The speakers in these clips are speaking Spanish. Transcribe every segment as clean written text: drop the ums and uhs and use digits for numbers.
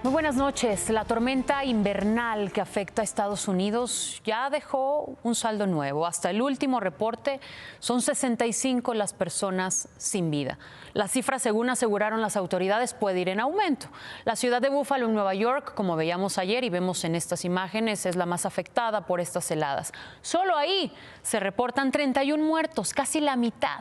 Muy buenas noches. La tormenta invernal que afecta a Estados Unidos ya dejó un saldo nuevo. Hasta el último reporte son 65 las personas sin vida. La cifra, según aseguraron las autoridades, puede ir en aumento. La ciudad de Buffalo, en Nueva York, como veíamos ayer y vemos en estas imágenes, es la más afectada por estas heladas. Solo ahí se reportan 31 muertos, casi la mitad.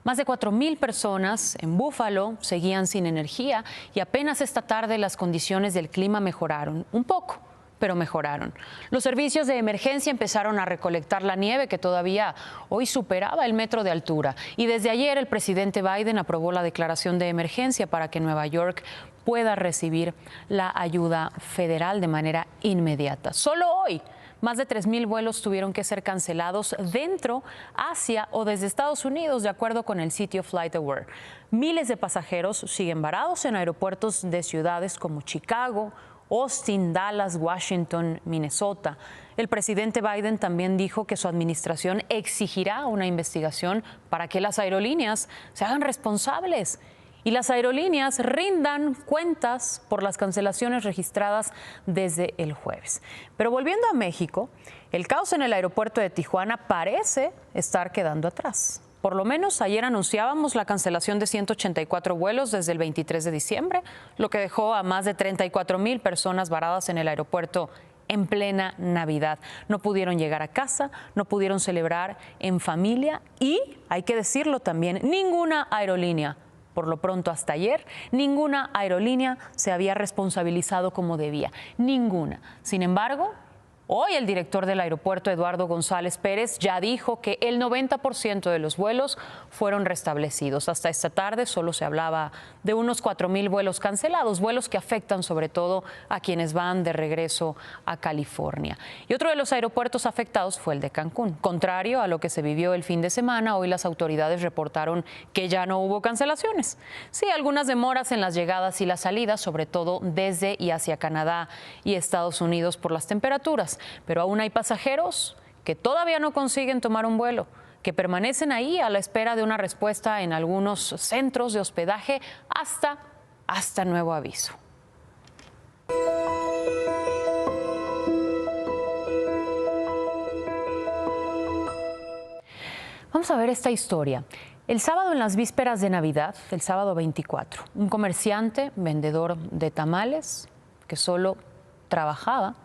Más de 4,000 personas en Buffalo seguían sin energía y apenas esta tarde las condiciones del clima mejoraron un poco, pero mejoraron. Los servicios de emergencia empezaron a recolectar la nieve que todavía hoy superaba el metro de altura. Y desde ayer el presidente Biden aprobó la declaración de emergencia para que Nueva York pueda recibir la ayuda federal de manera inmediata. Solo hoy, más de 3,000 vuelos tuvieron que ser cancelados dentro, hacia o desde Estados Unidos, de acuerdo con el sitio FlightAware. Miles de pasajeros siguen varados en aeropuertos de ciudades como Chicago, Austin, Dallas, Washington, Minnesota. El presidente Biden también dijo que su administración exigirá una investigación para que las aerolíneas se hagan responsables y las aerolíneas rindan cuentas por las cancelaciones registradas desde el jueves. Pero volviendo a México, el caos en el aeropuerto de Tijuana parece estar quedando atrás. Por lo menos ayer anunciábamos la cancelación de 184 vuelos desde el 23 de diciembre, lo que dejó a más de 34,000 personas varadas en el aeropuerto en plena Navidad. No pudieron llegar a casa, no pudieron celebrar en familia y, hay que decirlo también, ninguna aerolínea, por lo pronto hasta ayer, ninguna aerolínea se había responsabilizado como debía. Ninguna. Sin embargo, hoy el director del aeropuerto, Eduardo González Pérez, ya dijo que el 90% de los vuelos fueron restablecidos. Hasta esta tarde solo se hablaba de unos 4,000 vuelos cancelados, vuelos que afectan sobre todo a quienes van de regreso a California. Y otro de los aeropuertos afectados fue el de Cancún. Contrario a lo que se vivió el fin de semana, hoy las autoridades reportaron que ya no hubo cancelaciones. Sí, algunas demoras en las llegadas y las salidas, sobre todo desde y hacia Canadá y Estados Unidos por las temperaturas. Pero aún hay pasajeros que todavía no consiguen tomar un vuelo, que permanecen ahí a la espera de una respuesta en algunos centros de hospedaje hasta nuevo aviso. Vamos a ver esta historia. El sábado, en las vísperas de Navidad, el sábado 24, un comerciante, vendedor de tamales, que solo trabajaba,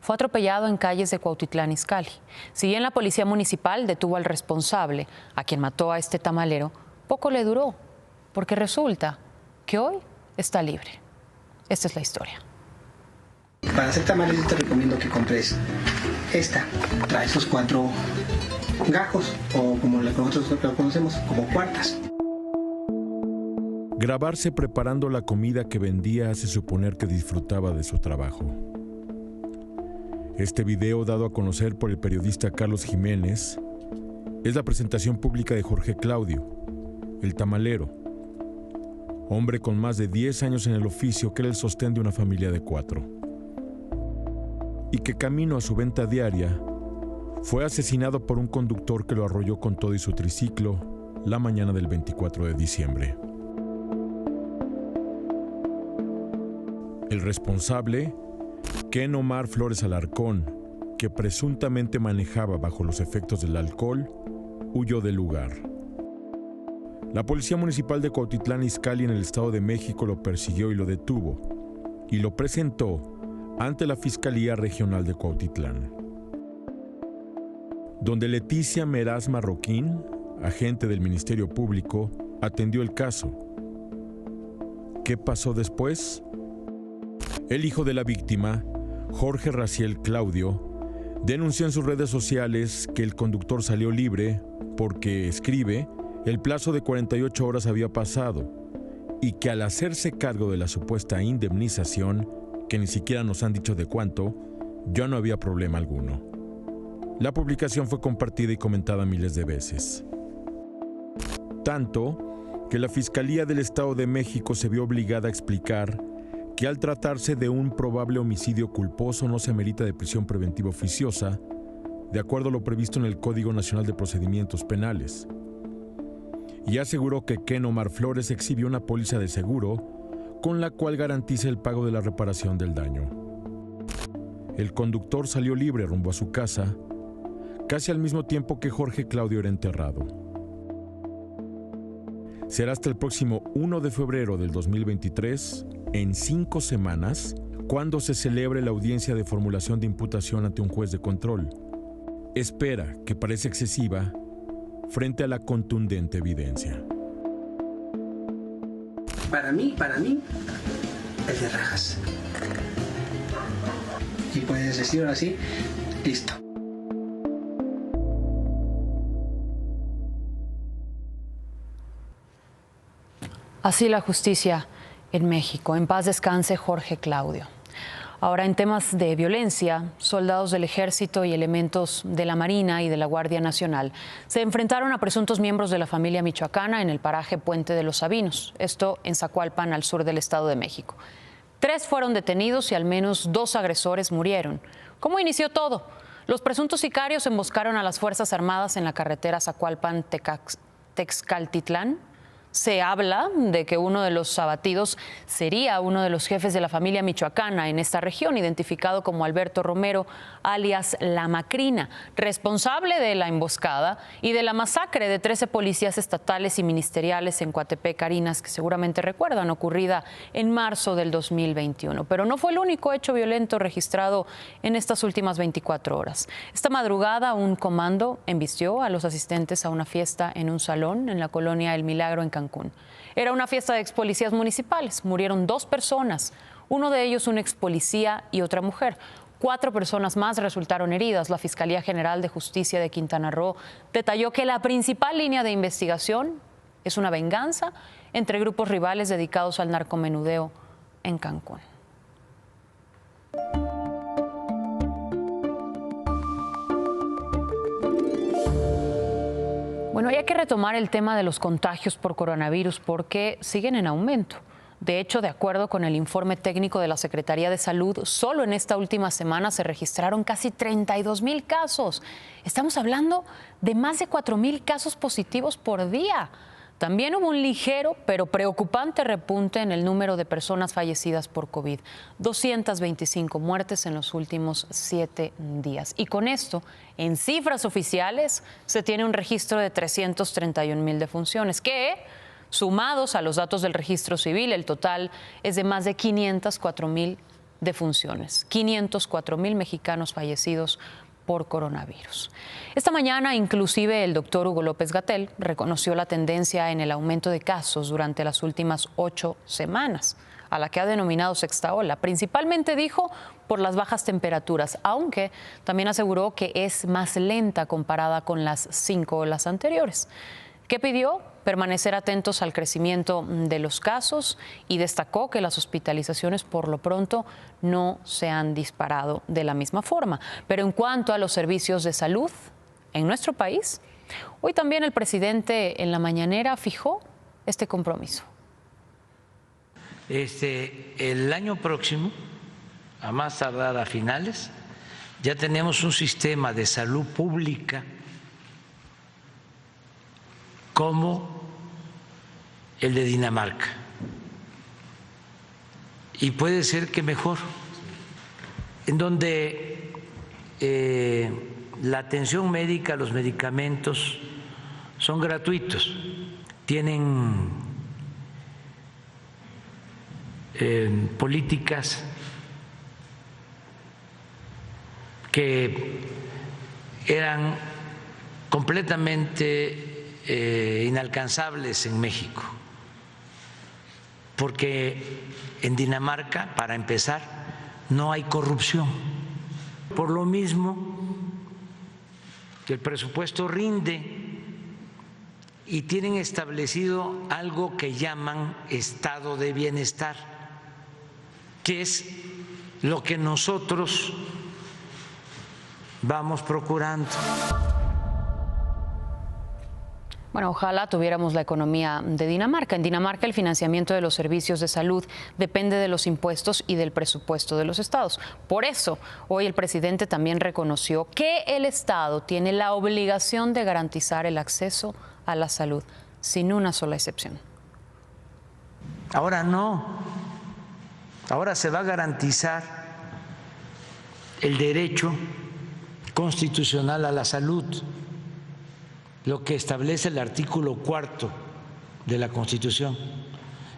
fue atropellado en calles de Cuautitlán Izcalli. Si bien la policía municipal detuvo al responsable, a quien mató a este tamalero, poco le duró, porque resulta que hoy está libre. Esta es la historia. Para hacer tamales yo te recomiendo que compres esta. Trae esos 4 gajos, o como nosotros lo conocemos, como cuartas. Grabarse preparando la comida que vendía hace suponer que disfrutaba de su trabajo. Este video, dado a conocer por el periodista Carlos Jiménez, es la presentación pública de Jorge Claudio, el tamalero, hombre con más de 10 años en el oficio que era el sostén de una familia de 4, y que camino a su venta diaria fue asesinado por un conductor que lo arrolló con todo y su triciclo la mañana del 24 de diciembre. El responsable, Ken Omar Flores Alarcón, que presuntamente manejaba bajo los efectos del alcohol, huyó del lugar. La Policía Municipal de Cuautitlán Izcalli en el Estado de México lo persiguió y lo detuvo, y lo presentó ante la Fiscalía Regional de Cuautitlán, donde Leticia Meraz Marroquín, agente del Ministerio Público, atendió el caso. ¿Qué pasó después? El hijo de la víctima, Jorge Raciel Claudio, denunció en sus redes sociales que el conductor salió libre porque, escribe, el plazo de 48 horas había pasado y que al hacerse cargo de la supuesta indemnización, que ni siquiera nos han dicho de cuánto, ya no había problema alguno. La publicación fue compartida y comentada miles de veces. Tanto que la Fiscalía del Estado de México se vio obligada a explicar que al tratarse de un probable homicidio culposo no se amerita de prisión preventiva oficiosa, de acuerdo a lo previsto en el Código Nacional de Procedimientos Penales. Y aseguró que Ken Omar Flores exhibió una póliza de seguro con la cual garantiza el pago de la reparación del daño. El conductor salió libre rumbo a su casa, casi al mismo tiempo que Jorge Claudio era enterrado. Será hasta el próximo 1 de febrero del 2023, en 5 semanas, cuando se celebre la audiencia de formulación de imputación ante un juez de control. Espera que parece excesiva frente a la contundente evidencia. Para mí, el de rajas. Y puedes decirlo así, listo. Así la justicia en México. En paz descanse Jorge Claudio. Ahora, en temas de violencia, soldados del Ejército y elementos de la Marina y de la Guardia Nacional se enfrentaron a presuntos miembros de la familia michoacana en el paraje Puente de los Sabinos, esto en Zacualpan, al sur del Estado de México. 3 fueron detenidos y al menos 2 agresores murieron. ¿Cómo inició todo? Los presuntos sicarios emboscaron a las Fuerzas Armadas en la carretera Zacualpan-Texcaltitlán. Se habla de que uno de los abatidos sería uno de los jefes de la familia michoacana en esta región, identificado como Alberto Romero, alias La Macrina, responsable de la emboscada y de la masacre de 13 policías estatales y ministeriales en Coatepec, Arinas, que seguramente recuerdan, ocurrida en marzo del 2021. Pero no fue el único hecho violento registrado en estas últimas 24 horas. Esta madrugada, un comando embistió a los asistentes a una fiesta en un salón en la colonia El Milagro, en Cancún. Era una fiesta de expolicías municipales. Murieron 2 personas, uno de ellos un expolicía y otra mujer. 4 personas más resultaron heridas. La Fiscalía General de Justicia de Quintana Roo detalló que la principal línea de investigación es una venganza entre grupos rivales dedicados al narcomenudeo en Cancún. Bueno, hay que retomar el tema de los contagios por coronavirus porque siguen en aumento. De hecho, de acuerdo con el informe técnico de la Secretaría de Salud, solo en esta última semana se registraron casi 32,000 casos. Estamos hablando de más de 4,000 casos positivos por día. También hubo un ligero pero preocupante repunte en el número de personas fallecidas por COVID. 225 muertes en los últimos 7 días. Y con esto, en cifras oficiales, se tiene un registro de 331,000 defunciones, que, sumados a los datos del registro civil, el total es de más de 504,000 defunciones. 504,000 mexicanos fallecidos por coronavirus. Esta mañana, inclusive, el doctor Hugo López-Gatell reconoció la tendencia en el aumento de casos durante las últimas 8 semanas, a la que ha denominado sexta ola. Principalmente, dijo, por las bajas temperaturas, aunque también aseguró que es más lenta comparada con las 5 olas anteriores. ¿Qué pidió? Permanecer atentos al crecimiento de los casos y destacó que las hospitalizaciones por lo pronto no se han disparado de la misma forma. Pero en cuanto a los servicios de salud en nuestro país, hoy también el presidente en la mañanera fijó este compromiso. El año próximo, a más tardar a finales, ya tenemos un sistema de salud pública como el de Dinamarca, y puede ser que mejor, en donde la atención médica, los medicamentos son gratuitos, tienen políticas que eran completamente inalcanzables en México, porque en Dinamarca, para empezar, no hay corrupción. Por lo mismo, que el presupuesto rinde y tienen establecido algo que llaman estado de bienestar, que es lo que nosotros vamos procurando. Bueno, ojalá tuviéramos la economía de Dinamarca. En Dinamarca, el financiamiento de los servicios de salud depende de los impuestos y del presupuesto de los estados. Por eso, hoy el presidente también reconoció que el Estado tiene la obligación de garantizar el acceso a la salud, sin una sola excepción. Ahora no Ahora se va a garantizar el derecho constitucional a la salud, lo que establece el artículo 4 de la Constitución.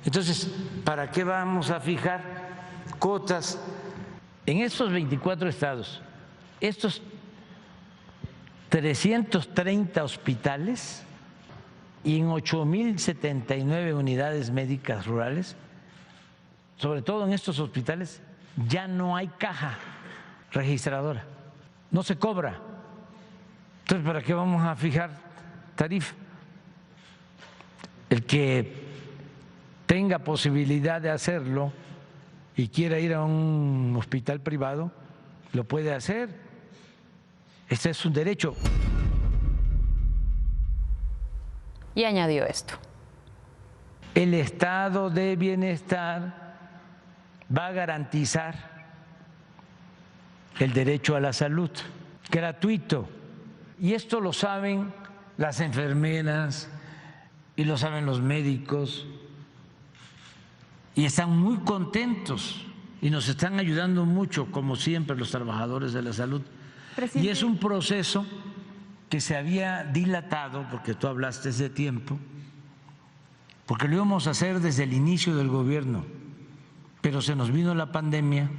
Entonces, ¿para qué vamos a fijar cuotas en estos 24 estados? Estos 330 hospitales y en 8.079 unidades médicas rurales, sobre todo en estos hospitales, ya no hay caja registradora, no se cobra. Entonces, ¿para qué vamos a fijar tarifa? El que tenga posibilidad de hacerlo y quiera ir a un hospital privado, lo puede hacer. Este es un derecho. Y añadió esto. El estado de bienestar va a garantizar el derecho a la salud, gratuito. Y esto lo saben las enfermeras y lo saben los médicos y están muy contentos y nos están ayudando mucho, como siempre, los trabajadores de la salud. Presidente. Y es un proceso que se había dilatado, porque tú hablaste de tiempo, porque lo íbamos a hacer desde el inicio del gobierno, pero se nos vino la pandemia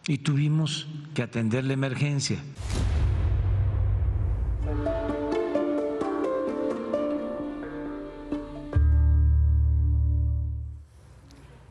y tuvimos que atender la emergencia.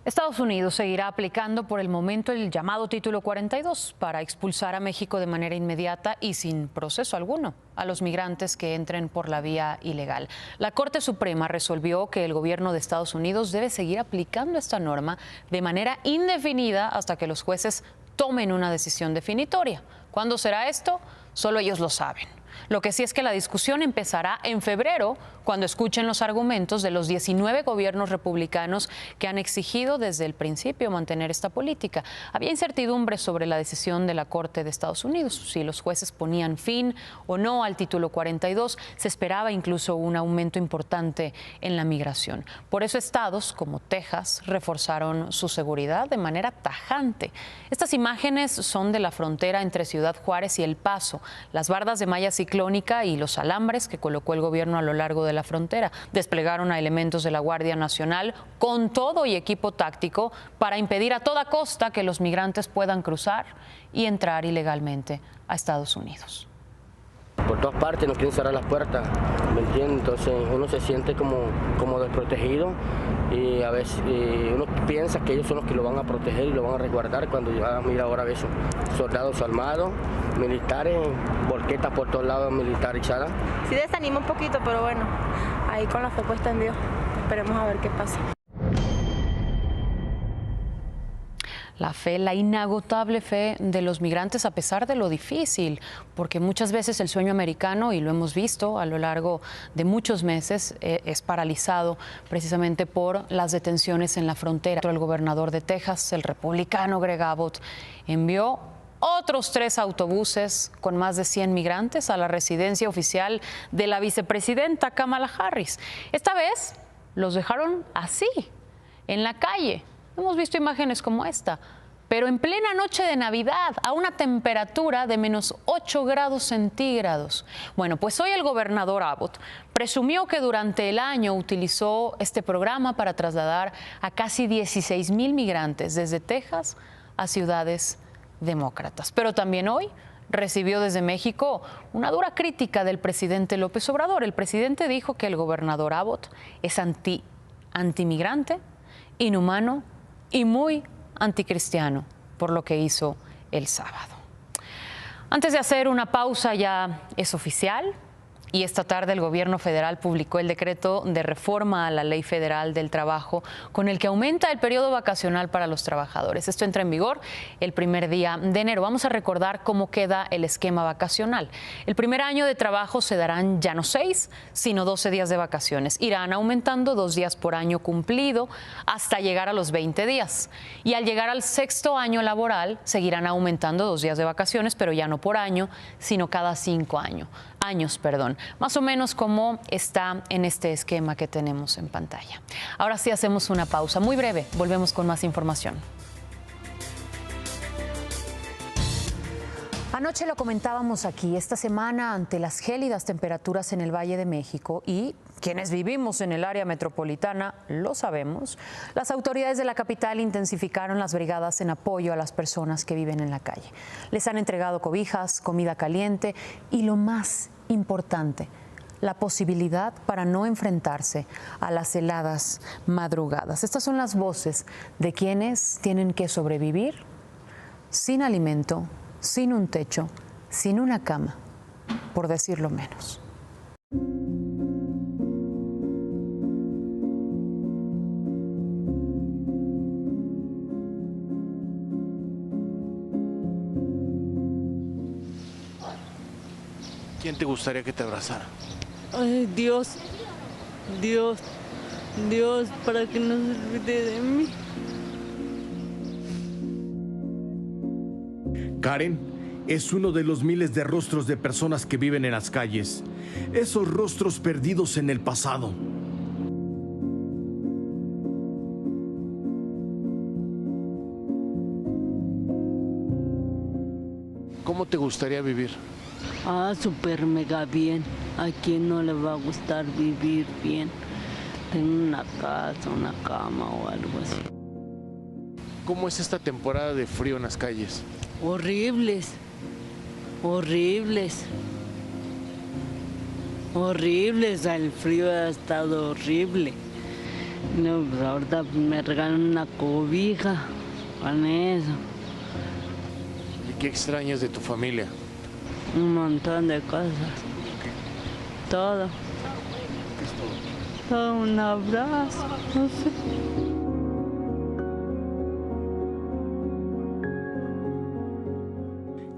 Estados Unidos seguirá aplicando por el momento el llamado Título 42 para expulsar a México de manera inmediata y sin proceso alguno a los migrantes que entren por la vía ilegal. La Corte Suprema resolvió que el gobierno de Estados Unidos debe seguir aplicando esta norma de manera indefinida hasta que los jueces tomen una decisión definitoria. ¿Cuándo será esto? Solo ellos lo saben. Lo que sí es que la discusión empezará en febrero, cuando escuchen los argumentos de los 19 gobiernos republicanos que han exigido desde el principio mantener esta política. Había incertidumbre sobre la decisión de la Corte de Estados Unidos, si los jueces ponían fin o no al Título 42. Se esperaba incluso un aumento importante en la migración. Por eso estados como Texas reforzaron su seguridad de manera tajante. Estas imágenes son de la frontera entre Ciudad Juárez y El Paso. Las bardas de malla ciclónica y los alambres que colocó el gobierno a lo largo de la frontera. Desplegaron a elementos de la Guardia Nacional con todo y equipo táctico para impedir a toda costa que los migrantes puedan cruzar y entrar ilegalmente a Estados Unidos. Por todas partes nos quieren cerrar las puertas, ¿me entiendes? Entonces uno se siente como desprotegido y a veces uno piensa que ellos son los que lo van a proteger y lo van a resguardar cuando ya mira ahora ves soldados armados, militares, volquetas por todos lados militarizadas. Sí desanima un poquito, pero bueno, ahí con la fe puesta en Dios, esperemos a ver qué pasa. La fe, la inagotable fe de los migrantes a pesar de lo difícil, porque muchas veces el sueño americano, y lo hemos visto a lo largo de muchos meses, es paralizado precisamente por las detenciones en la frontera. El gobernador de Texas, el republicano Greg Abbott, envió otros 3 autobuses con más de 100 migrantes a la residencia oficial de la vicepresidenta Kamala Harris. Esta vez los dejaron así, en la calle. Hemos visto imágenes como esta, pero en plena noche de Navidad, a una temperatura de menos 8 grados centígrados. Bueno, pues hoy el gobernador Abbott presumió que durante el año utilizó este programa para trasladar a casi 16,000 migrantes desde Texas a ciudades demócratas. Pero también hoy recibió desde México una dura crítica del presidente López Obrador. El presidente dijo que el gobernador Abbott es antimigrante, inhumano y muy anticristiano por lo que hizo el sábado. Antes de hacer una pausa, ya es oficial. Y esta tarde el gobierno federal publicó el decreto de reforma a la Ley Federal del Trabajo con el que aumenta el periodo vacacional para los trabajadores. Esto entra en vigor el primer día de enero. Vamos a recordar cómo queda el esquema vacacional. El primer año de trabajo se darán ya no 6, sino 12 días de vacaciones. Irán aumentando 2 días por año cumplido hasta llegar a los 20 días. Y al llegar al 6º año laboral seguirán aumentando 2 días de vacaciones, pero ya no por año, sino cada 5 años. años, más o menos como está en este esquema que tenemos en pantalla. Ahora sí hacemos una pausa muy breve, volvemos con más información. Anoche lo comentábamos aquí, esta semana ante las gélidas temperaturas en el Valle de México y quienes vivimos en el área metropolitana lo sabemos, las autoridades de la capital intensificaron las brigadas en apoyo a las personas que viven en la calle. Les han entregado cobijas, comida caliente y lo más importante, la posibilidad para no enfrentarse a las heladas madrugadas. Estas son las voces de quienes tienen que sobrevivir sin alimento, sin un techo, sin una cama, por decirlo menos. ¿Quién te gustaría que te abrazara? Ay, Dios, Dios, Dios, para que no se olvide de mí. Karen es uno de los miles de rostros de personas que viven en las calles. Esos rostros perdidos en el pasado. ¿Cómo te gustaría vivir? Súper mega bien. ¿A quién no le va a gustar vivir bien? Tener una casa, una cama o algo así. ¿Cómo es esta temporada de frío en las calles? Horribles, horribles, horribles. El frío ha estado horrible. No, pues ahorita me regalan una cobija con eso. ¿Y qué extrañas de tu familia? Un montón de cosas. Todo. ¿Qué es todo? Todo, un abrazo, no sé.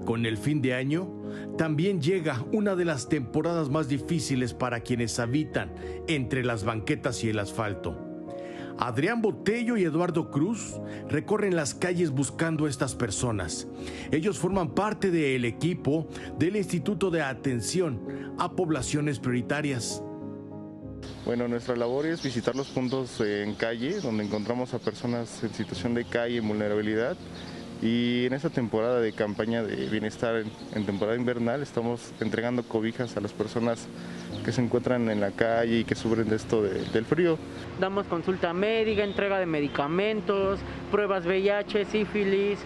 Con el fin de año, también llega una de las temporadas más difíciles para quienes habitan entre las banquetas y el asfalto. Adrián Botello y Eduardo Cruz recorren las calles buscando a estas personas. Ellos forman parte del equipo del Instituto de Atención a Poblaciones Prioritarias. Bueno, nuestra labor es visitar los puntos en calle, donde encontramos a personas en situación de calle, en vulnerabilidad. Y en esta temporada de campaña de bienestar, en temporada invernal, estamos entregando cobijas a las personas que se encuentran en la calle y que sufren de esto del frío. Damos consulta médica, entrega de medicamentos, pruebas VIH, sífilis,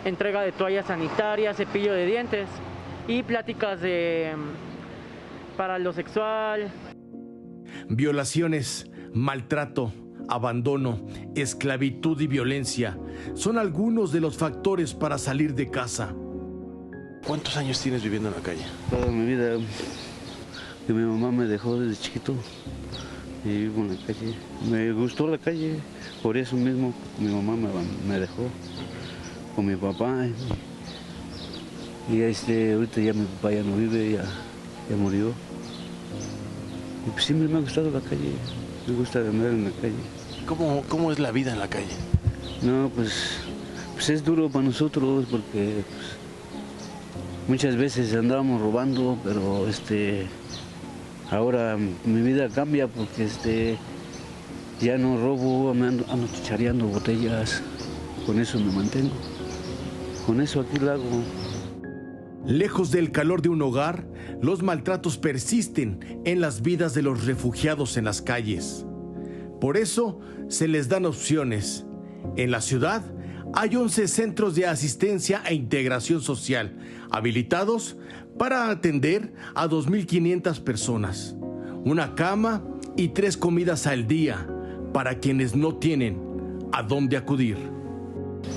entrega de toallas sanitarias, cepillo de dientes y pláticas para lo sexual. Violaciones, maltrato, abandono, esclavitud y violencia son algunos de los factores para salir de casa. ¿Cuántos años tienes viviendo en la calle? Toda mi vida, que mi mamá me dejó desde chiquito y vivo en la calle. Me gustó la calle, por eso mismo mi mamá me dejó con mi papá. Y ahorita ya mi papá ya no vive, ya murió. Y pues siempre me ha gustado la calle, me gusta andar en la calle. ¿Cómo es la vida en la calle? No, pues es duro para nosotros porque pues, muchas veces andábamos robando, pero ahora mi vida cambia porque ya no robo, ando chichareando botellas, con eso me mantengo, con eso aquí lo hago. Lejos del calor de un hogar, los maltratos persisten en las vidas de los refugiados en las calles. Por eso se les dan opciones. En la ciudad hay 11 centros de asistencia e integración social habilitados para atender a 2.500 personas. Una cama y 3 comidas al día para quienes no tienen a dónde acudir.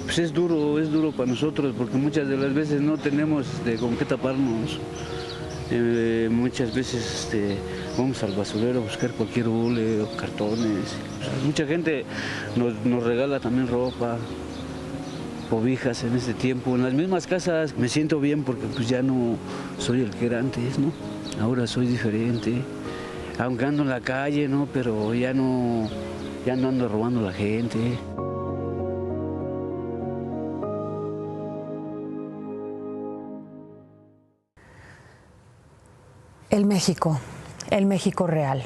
Pues es duro para nosotros porque muchas de las veces no tenemos con qué taparnos. Muchas veces vamos al basurero a buscar cualquier bule o cartones. Mucha gente nos regala también ropa, cobijas en este tiempo. En las mismas casas me siento bien porque pues ya no soy el que era antes, ¿no? Ahora soy diferente. Aunque ando en la calle, ¿no? Pero ya no ando robando a la gente. El México real.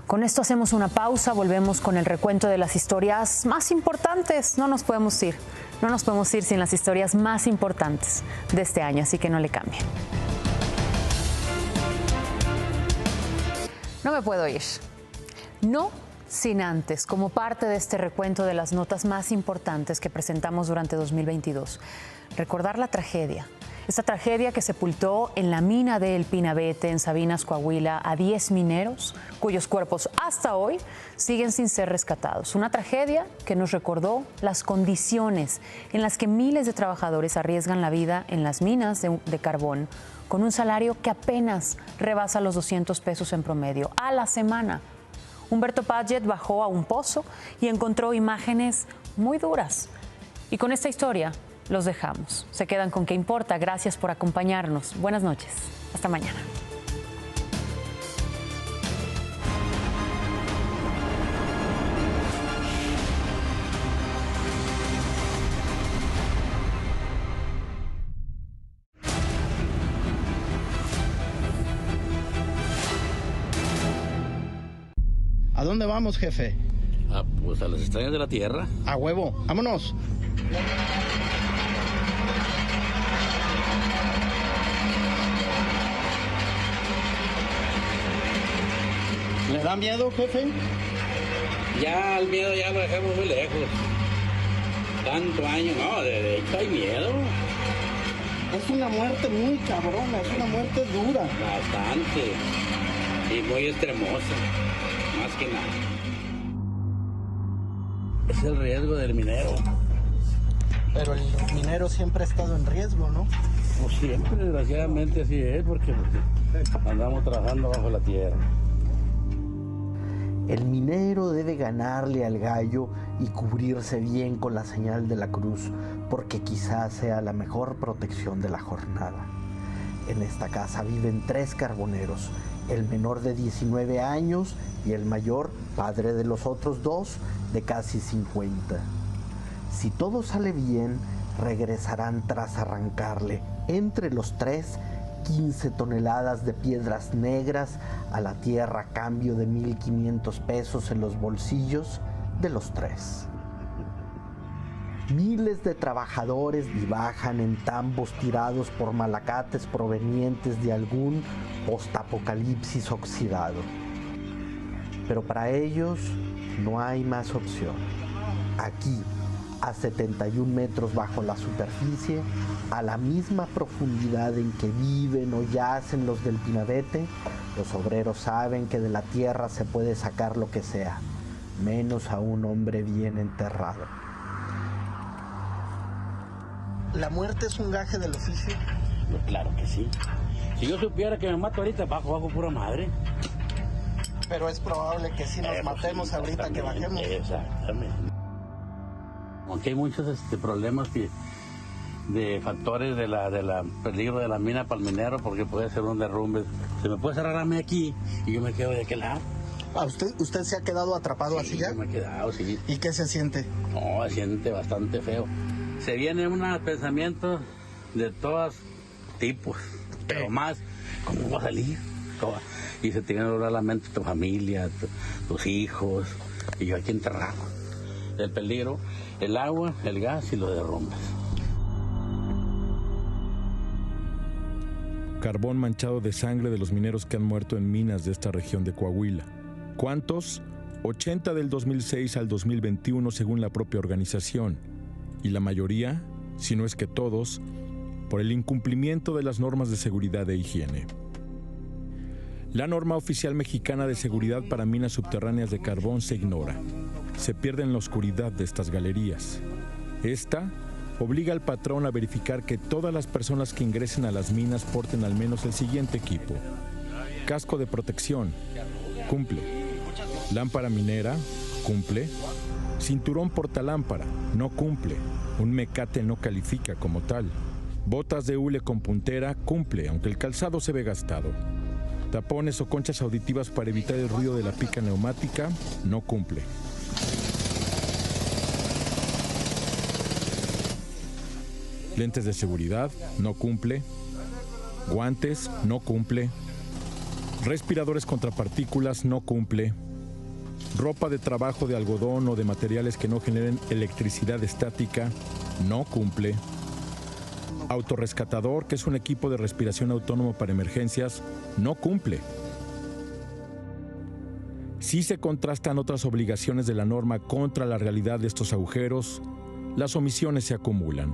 Con esto hacemos una pausa, volvemos con el recuento de las historias más importantes. No nos podemos ir sin las historias más importantes de este año, así que no le cambien. No me puedo ir. No sin antes, como parte de este recuento de las notas más importantes que presentamos durante 2022, recordar la tragedia. Esta tragedia que sepultó en la mina de El Pinabete, en Sabinas, Coahuila, a 10 mineros, cuyos cuerpos hasta hoy siguen sin ser rescatados. Una tragedia que nos recordó las condiciones en las que miles de trabajadores arriesgan la vida en las minas de carbón, con un salario que apenas rebasa los 200 pesos en promedio a la semana. Humberto Padgett bajó a un pozo y encontró imágenes muy duras. Y con esta historia los dejamos. Se quedan con ¿Qué importa? Gracias por acompañarnos. Buenas noches. Hasta mañana. ¿A dónde vamos, jefe? Pues a las extrañas de la Tierra. A huevo, vámonos. ¿Le da miedo, jefe? Ya el miedo ya lo dejamos muy lejos. Tanto año, no, de hecho hay miedo. Es una muerte muy cabrona, es una muerte dura. Bastante. Y muy extremosa, más que nada. Es el riesgo del minero. Pero el minero siempre ha estado en riesgo, ¿no? Pues siempre, desgraciadamente así es, porque andamos trabajando bajo la tierra. El minero debe ganarle al gallo y cubrirse bien con la señal de la cruz, porque quizás sea la mejor protección de la jornada. En esta casa viven 3 carboneros, el menor de 19 años y el mayor, padre de los otros 2, de casi 50. Si todo sale bien, regresarán tras arrancarle, entre los 3, 15 toneladas de piedras negras a la tierra a cambio de 1,500 pesos en los bolsillos de los 3. Miles de trabajadores divagan en tambos tirados por malacates provenientes de algún postapocalipsis oxidado. Pero para ellos no hay más opción. Aquí, a 71 metros bajo la superficie, a la misma profundidad en que viven o yacen los del Pinabete, los obreros saben que de la tierra se puede sacar lo que sea, menos a un hombre bien enterrado. ¿La muerte es un gaje del oficio? No, claro que sí. Si yo supiera que me mato ahorita, bajo pura madre. Pero es probable que sí nos matemos ahorita que bajemos. Exactamente. Aunque hay muchos problemas de factores de la peligro de la mina para el minero, porque puede ser un derrumbe. Se me puede cerrar a mí aquí y yo me quedo de aquel lado. ¿Usted se ha quedado atrapado así ya? Sí, me he quedado, sí. ¿Y qué se siente? No, se siente bastante feo. Se vienen unos pensamientos de todos tipos, pero más, ¿cómo va a salir? Y se tiene que lograr la mente tu familia, tus hijos, y yo aquí enterrado. El peligro, el agua, el gas y los derrumbes. Carbón manchado de sangre de los mineros que han muerto en minas de esta región de Coahuila. ¿Cuántos? 80 del 2006 al 2021 según la propia organización. Y la mayoría, si no es que todos, por el incumplimiento de las normas de seguridad e higiene. La norma oficial mexicana de seguridad para minas subterráneas de carbón se ignora. Se pierde en la oscuridad de estas galerías. Esta obliga al patrón a verificar que todas las personas que ingresen a las minas porten al menos el siguiente equipo. Casco de protección, cumple. Lámpara minera, cumple. Cinturón portalámpara, no cumple. Un mecate no califica como tal. Botas de hule con puntera, cumple, aunque el calzado se ve gastado. Tapones o conchas auditivas para evitar el ruido de la pica neumática, no cumple. Lentes de seguridad, no cumple. Guantes, no cumple. Respiradores contra partículas no cumple. Ropa de trabajo de algodón o de materiales que no generen electricidad estática no cumple. Autorrescatador, que es un equipo de respiración autónomo para emergencias, no cumple. Si se contrastan otras obligaciones de la norma contra la realidad de estos agujeros, las omisiones se acumulan.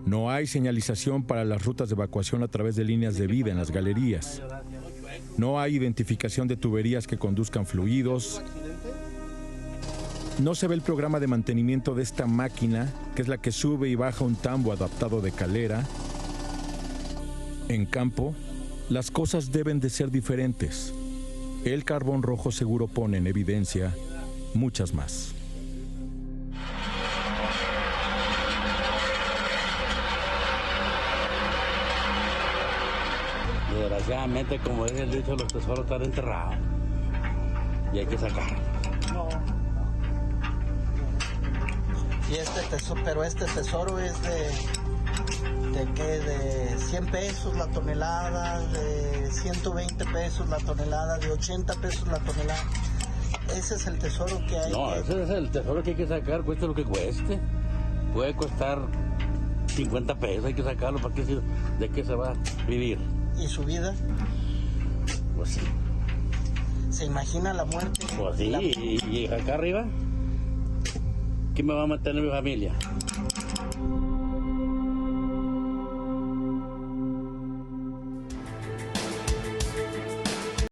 No hay señalización para las rutas de evacuación a través de líneas de vida en las galerías. No hay identificación de tuberías que conduzcan fluidos. No se ve el programa de mantenimiento de esta máquina, que es la que sube y baja un tambo adaptado de calera. En campo, las cosas deben de ser diferentes. El carbón rojo seguro pone en evidencia muchas más. Desgraciadamente, como dice el dicho, los tesoros están enterrados y hay que sacarlos. Y este tesoro es de ¿qué? De 100 pesos la tonelada, de 120 pesos la tonelada, de 80 pesos la tonelada. Ese es el tesoro que hay. No, ese es el tesoro que hay que sacar, cueste lo que cueste. Puede costar 50 pesos, hay que sacarlo, ¿para qué? ¿De qué se va a vivir? ¿Y su vida? Pues sí. ¿Se imagina la muerte? Pues sí, y acá arriba, ¿quién me va a mantener mi familia?